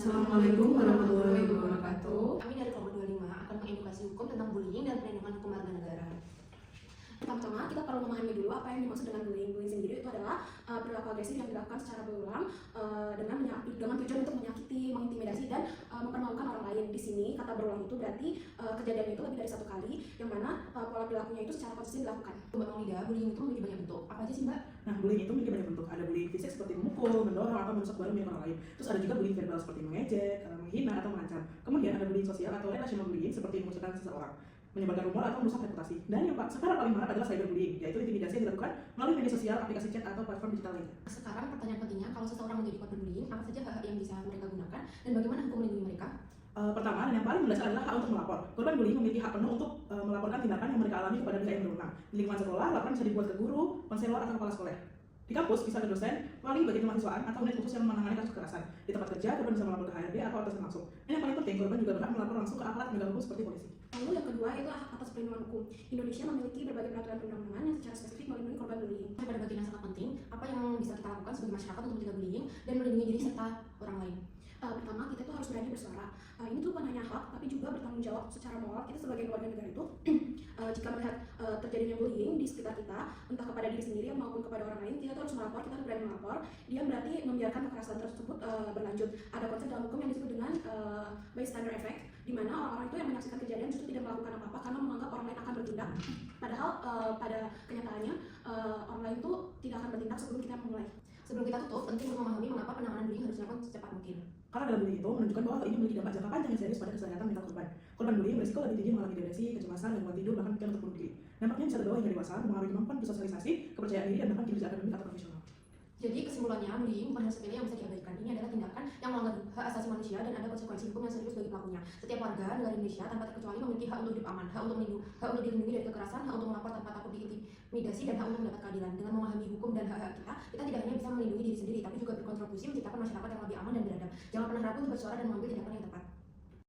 Assalamualaikum warahmatullahi wabarakatuh. Kami dari kelompok 25 akan mengedukasi hukum tentang bullying dan perlindungan hukum warga negara. Pertama-tama kita perlu memahami dulu apa yang dimaksud dengan bullying. Bullying sendiri itu adalah perilaku agresif yang dilakukan secara berulang dengan tujuan untuk menyakiti, mengintimidasi dan mempermalukan orang lain. Di sini kata berulang itu berarti kejadian itu lebih dari satu kali, yang mana pola perilakunya itu secara konsisten dilakukan. Mbak Maulida, bullying itu memiliki banyak bentuk. Apa aja sih Mbak? Nah, bullying itu memiliki banyak bentuk. Ada bullying fisik seperti memukul, mendorong, atau merusak barang milik orang lain. Terus ada juga bullying verbal seperti mengejek, menghina, atau mengancam. Kemudian ada bullying sosial atau relational bullying seperti mengucilkan seseorang, menyebarkan rumor atau merusak reputasi. Dan yang sekarang paling marak adalah cyberbullying, yaitu intimidasi yang dilakukan melalui media sosial, aplikasi chat, atau platform digital lainnya. Sekarang pertanyaan pentingnya, kalau seseorang menjadi korban bullying, apa saja hak yang bisa mereka gunakan dan bagaimana hukum melindungi mereka? Pertama dan yang paling mendasar adalah hak untuk melapor. Korban bullying memiliki hak penuh untuk melaporkan tindakan yang mereka alami kepada pihak yang berwenang. Di lingkungan sekolah, laporan bisa dibuat ke guru, konselor, atau kepala sekolah. Di kampus bisa ke dosen, wali, bagian kemahasiswaan, atau unit khusus yang menangani kasus kekerasan. Di tempat kerja, korban bisa melapor ke HRD atau atasan langsung. Dan yang paling penting, korban juga berhak melapor langsung ke aparat penegak hukum seperti polisi. Lalu yang kedua itu hak atas perlindungan hukum. Indonesia memiliki berbagai peraturan perundang-undangan yang secara spesifik melindungi korban bullying. Pada bagian yang sangat penting, apa yang bisa kita lakukan sebagai masyarakat untuk mencegah bullying dan melindungi diri serta orang lain? Pertama, kita itu harus berani bersuara. Ini tuh bukan hanya hak, tapi juga bertanggung jawab secara moral. Kita sebagai warga negara itu, jika melihat terjadinya bullying di sekitar kita, entah kepada diri sendiri maupun kepada orang lain, kita tuh harus melapor, kita harus berani melapor. Dia berarti membiarkan kekerasan tersebut berlanjut. Ada konsep dalam hukum yang disebut dengan bystander effect, di mana orang-orang itu yang menyaksikan kejadian justru tidak melakukan apa-apa karena menganggap orang lain akan bertindak. Padahal pada kenyataannya orang lain itu tidak akan bertindak sebelum kita memulai. Sebelum kita tutup, penting untuk memahami mengapa penanganan bullying harus dilakukan secepat mungkin. Karena dalam bullying itu menunjukkan bahwa hal ini memiliki dampak jangka panjang yang serius pada kesehatan mental korban. Korban bullying berisiko lebih tinggi mengalami depresi, kecemasan, gangguan tidur, bahkan pikiran untuk bunuh diri. Dampaknya bisa terbawa hingga dewasa, mempengaruhi kemampuan bersosialisasi, kepercayaan diri, dan bahkan kinerja akademik atau profesional. Jadi kesimpulannya, bullying bukan hal sepele yang bisa diabaikan. Ini adalah tindakan yang melanggar hak asasi manusia dan ada konsekuensi hukum yang serius bagi pelakunya. Setiap warga negara Indonesia tanpa terkecuali memiliki hak untuk hidup aman, hak untuk dilindungi dari kekerasan, hak untuk melapor tanpa takut diintimidasi, dan hak untuk mendapat keadilan. Dengan memahami hukum dan hak-hak kita tidak hanya bisa melindungi diri sendiri, tapi juga berkontribusi menciptakan masyarakat yang lebih aman dan beradab. Jangan pernah ragu untuk bersuara dan mengambil tindakan yang tepat.